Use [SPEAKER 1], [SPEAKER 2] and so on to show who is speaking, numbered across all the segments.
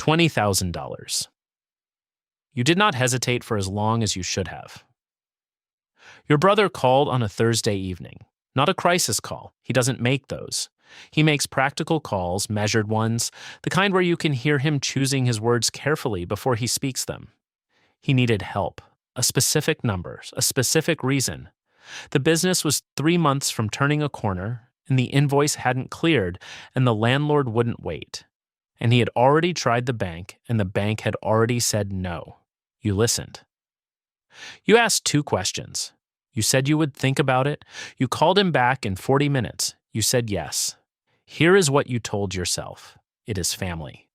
[SPEAKER 1] $20,000. You did not hesitate for as long as you should have. Your brother called on a Thursday evening. Not a crisis call. He doesn't make those. He makes practical calls, measured ones, the kind where you can hear him choosing his words carefully before he speaks them. He needed help, a specific number, a specific reason. The business was 3 months from turning a corner, and the invoice hadn't cleared, and the landlord wouldn't wait. And he had already tried the bank, and the bank had already said no. You listened. You asked 2 questions. You said you would think about it. You called him back in 40 minutes. You said yes. Here is what you told yourself. It is family.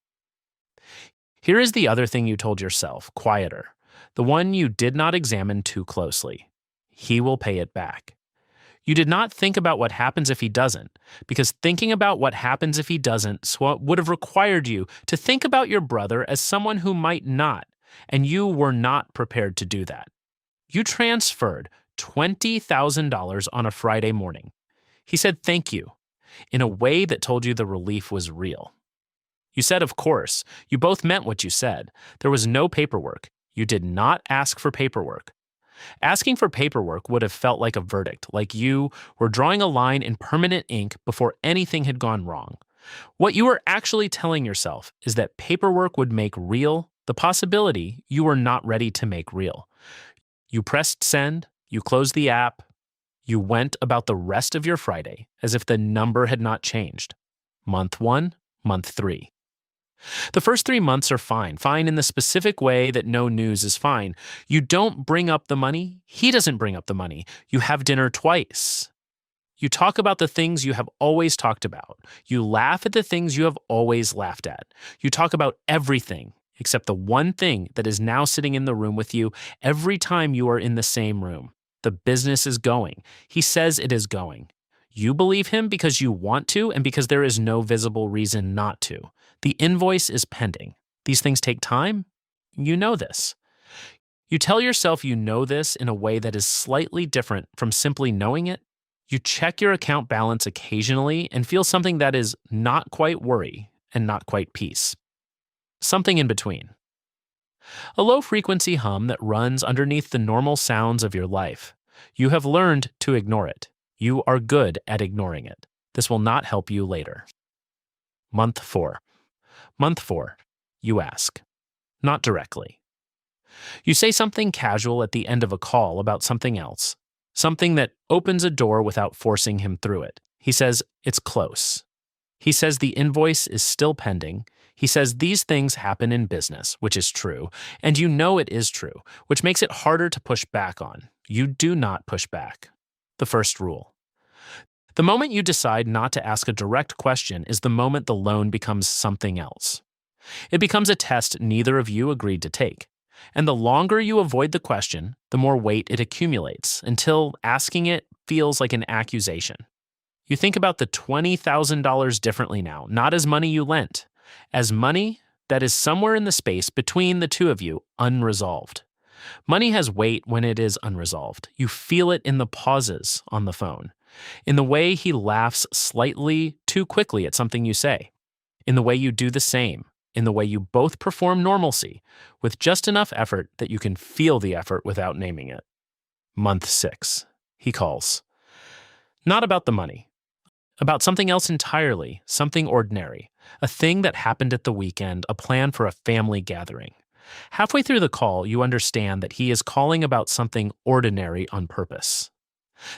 [SPEAKER 1] Here is the other thing you told yourself, quieter, the one you did not examine too closely. He will pay it back. You did not think about what happens if he doesn't, because thinking about what happens if he doesn't would have required you to think about your brother as someone who might not, and you were not prepared to do that. You transferred $20,000 on a Friday morning. He said thank you, in a way that told you the relief was real. You said, of course. You both meant what you said. There was no paperwork. You did not ask for paperwork. Asking for paperwork would have felt like a verdict, like you were drawing a line in permanent ink before anything had gone wrong. What you were actually telling yourself is that paperwork would make real the possibility you were not ready to make real. You pressed send, you closed the app, you went about the rest of your Friday as if the number had not changed. Month 1, month 3. The first 3 months are fine in the specific way that no news is fine. You don't bring up the money. He doesn't bring up the money. You have dinner twice. You talk about the things you have always talked about. You laugh at the things you have always laughed at. You talk about everything except the one thing that is now sitting in the room with you every time you are in the same room. The business is going. He says it is going. You believe him because you want to and because there is no visible reason not to. The invoice is pending. These things take time. You know this. You tell yourself you know this in a way that is slightly different from simply knowing it. You check your account balance occasionally and feel something that is not quite worry and not quite peace. Something in between. A low-frequency hum that runs underneath the normal sounds of your life. You have learned to ignore it. You are good at ignoring it. This will not help you later. Month 4. Month 4. You ask. Not directly. You say something casual at the end of a call about something else. Something that opens a door without forcing him through it. He says, it's close. He says the invoice is still pending. He says these things happen in business, which is true, and you know it is true, which makes it harder to push back on. You do not push back. The first rule. The moment you decide not to ask a direct question is the moment the loan becomes something else. It becomes a test neither of you agreed to take. And the longer you avoid the question, the more weight it accumulates until asking it feels like an accusation. You think about the $20,000 differently now, not as money you lent, as money that is somewhere in the space between the two of you, unresolved. Money has weight when it is unresolved. You feel it in the pauses on the phone, in the way he laughs slightly too quickly at something you say, in the way you do the same, in the way you both perform normalcy with just enough effort that you can feel the effort without naming it. Month 6. He calls. Not about the money. About something else entirely, something ordinary, a thing that happened at the weekend, a plan for a family gathering. Halfway through the call, you understand that he is calling about something ordinary on purpose.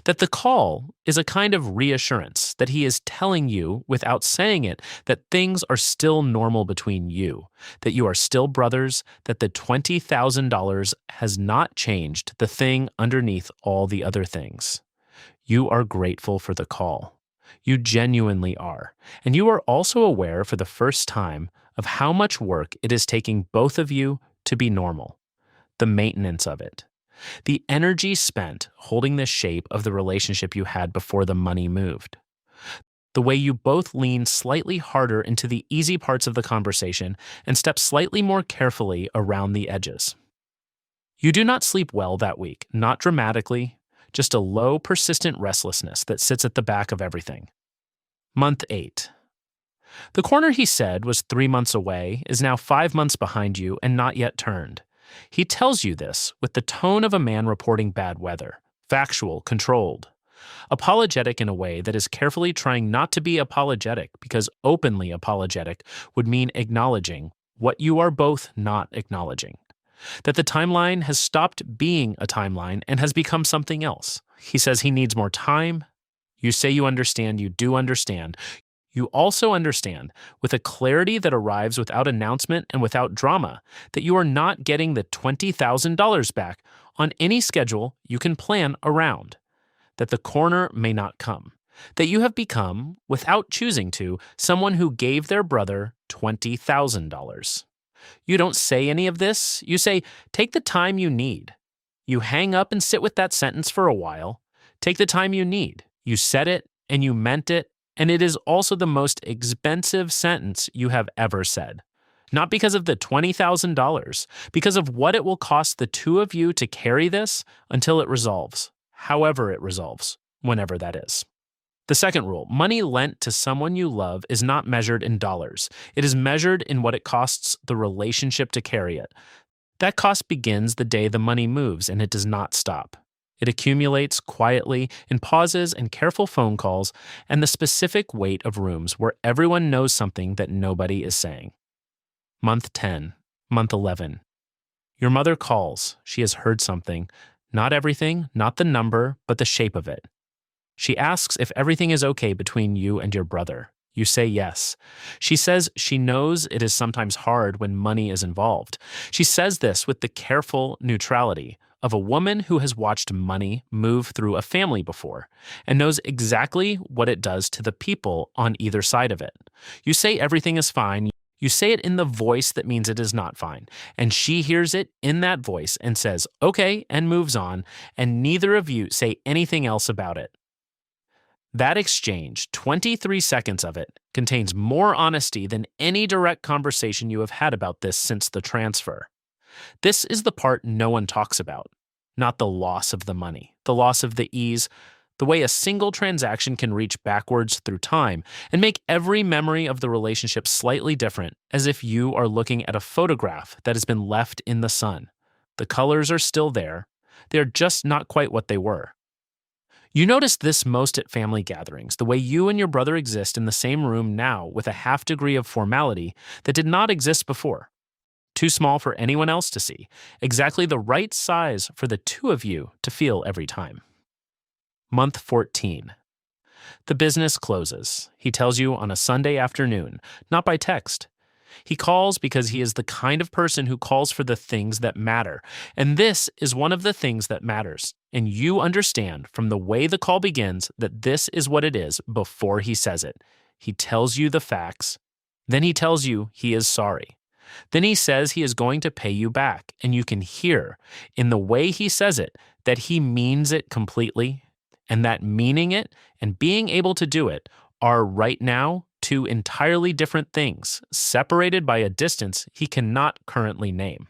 [SPEAKER 1] That the call is a kind of reassurance that he is telling you, without saying it, that things are still normal between you, that you are still brothers, that the $20,000 has not changed the thing underneath all the other things. You are grateful for the call. You genuinely are. And you are also aware for the first time of how much work it is taking both of you to be normal. The maintenance of it. The energy spent holding the shape of the relationship you had before the money moved. The way you both lean slightly harder into the easy parts of the conversation and step slightly more carefully around the edges. You do not sleep well that week, not dramatically, just a low, persistent restlessness that sits at the back of everything. Month 8. The corner he said was 3 months away is now 5 months behind you and not yet turned. He tells you this with the tone of a man reporting bad weather, factual, controlled. Apologetic in a way that is carefully trying not to be apologetic because openly apologetic would mean acknowledging what you are both not acknowledging. That the timeline has stopped being a timeline and has become something else. He says he needs more time. You say you understand, you do understand. You also understand, with a clarity that arrives without announcement and without drama, that you are not getting the $20,000 back on any schedule you can plan around. That the corner may not come. That you have become, without choosing to, someone who gave their brother $20,000. You don't say any of this. You say, take the time you need. You hang up and sit with that sentence for a while. Take the time you need. You said it and you meant it, and it is also the most expensive sentence you have ever said. Not because of the $20,000, because of what it will cost the two of you to carry this until it resolves, however it resolves, whenever that is. The second rule, money lent to someone you love is not measured in dollars. It is measured in what it costs the relationship to carry it. That cost begins the day the money moves, and it does not stop. It accumulates quietly in pauses and careful phone calls and the specific weight of rooms where everyone knows something that nobody is saying. Month 10, month 11. Your mother calls. She has heard something. Not everything, not the number, but the shape of it. She asks if everything is okay between you and your brother. You say yes. She says she knows it is sometimes hard when money is involved. She says this with the careful neutrality of a woman who has watched money move through a family before and knows exactly what it does to the people on either side of it. You say everything is fine. You say it in the voice that means it is not fine, and she hears it in that voice and says, okay, and moves on, and neither of you say anything else about it. That exchange, 23 seconds of it, contains more honesty than any direct conversation you have had about this since the transfer. This is the part no one talks about, not the loss of the money, the loss of the ease, the way a single transaction can reach backwards through time and make every memory of the relationship slightly different, as if you are looking at a photograph that has been left in the sun. The colors are still there. They are just not quite what they were. You notice this most at family gatherings, the way you and your brother exist in the same room now with a half degree of formality that did not exist before. Too small for anyone else to see, exactly the right size for the two of you to feel every time. Month 14. The business closes. He tells you on a Sunday afternoon, not by text. He calls because he is the kind of person who calls for the things that matter, and this is one of the things that matters. And you understand from the way the call begins that this is what it is before he says it. He tells you the facts. Then he tells you he is sorry. Then he says he is going to pay you back, and you can hear in the way he says it that he means it completely, and that meaning it and being able to do it are right now two entirely different things, separated by a distance he cannot currently name.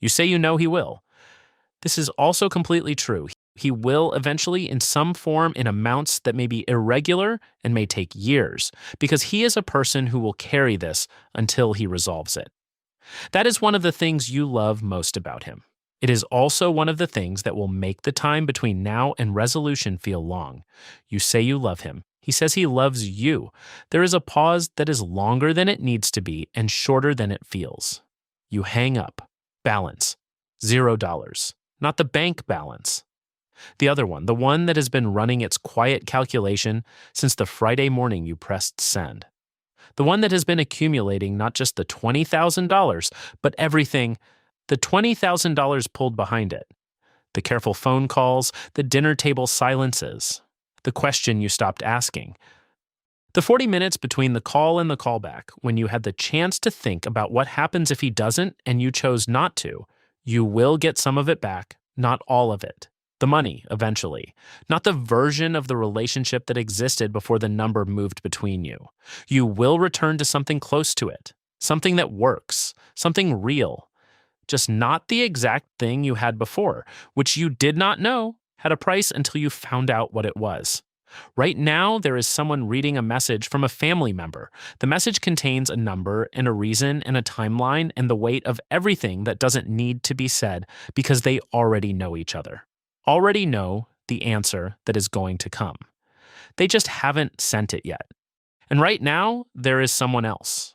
[SPEAKER 1] You say you know he will. This is also completely true. He will eventually in some form in amounts that may be irregular and may take years, because he is a person who will carry this until he resolves it. That is one of the things you love most about him. It is also one of the things that will make the time between now and resolution feel long. You say you love him. He says he loves you. There is a pause that is longer than it needs to be and shorter than it feels. You hang up. Balance. $0. Not the bank balance. The other one, the one that has been running its quiet calculation since the Friday morning you pressed send. The one that has been accumulating not just the $20,000, but everything, the $20,000 pulled behind it. The careful phone calls, the dinner table silences, the question you stopped asking. The 40 minutes between the call and the callback, when you had the chance to think about what happens if he doesn't and you chose not to, you will get some of it back, not all of it. The money, eventually. Not the version of the relationship that existed before the number moved between you. You will return to something close to it. Something that works. Something real. Just not the exact thing you had before, which you did not know had a price until you found out what it was. Right now, there is someone reading a message from a family member. The message contains a number and a reason and a timeline and the weight of everything that doesn't need to be said because they already know each other, already know the answer that is going to come. They just haven't sent it yet. And right now, there is someone else.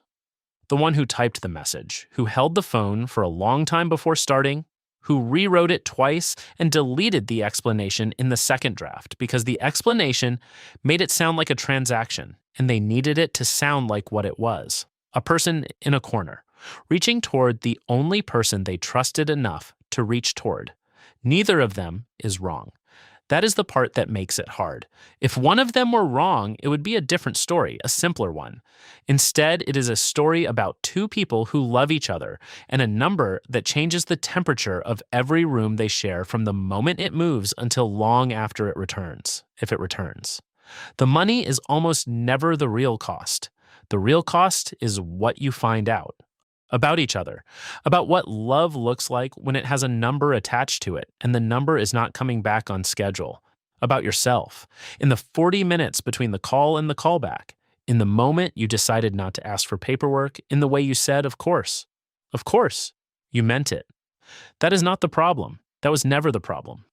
[SPEAKER 1] The one who typed the message, who held the phone for a long time before starting, who rewrote it twice and deleted the explanation in the second draft because the explanation made it sound like a transaction and they needed it to sound like what it was: a person in a corner, reaching toward the only person they trusted enough to reach toward. Neither of them is wrong. That is the part that makes it hard. If one of them were wrong, it would be a different story, a simpler one. Instead, it is a story about two people who love each other and a number that changes the temperature of every room they share from the moment it moves until long after it returns, if it returns. The money is almost never the real cost. The real cost is what you find out about each other, about what love looks like when it has a number attached to it and the number is not coming back on schedule, about yourself, in the 40 minutes between the call and the callback, in the moment you decided not to ask for paperwork, in the way you said, of course, you meant it. That is not the problem. That was never the problem.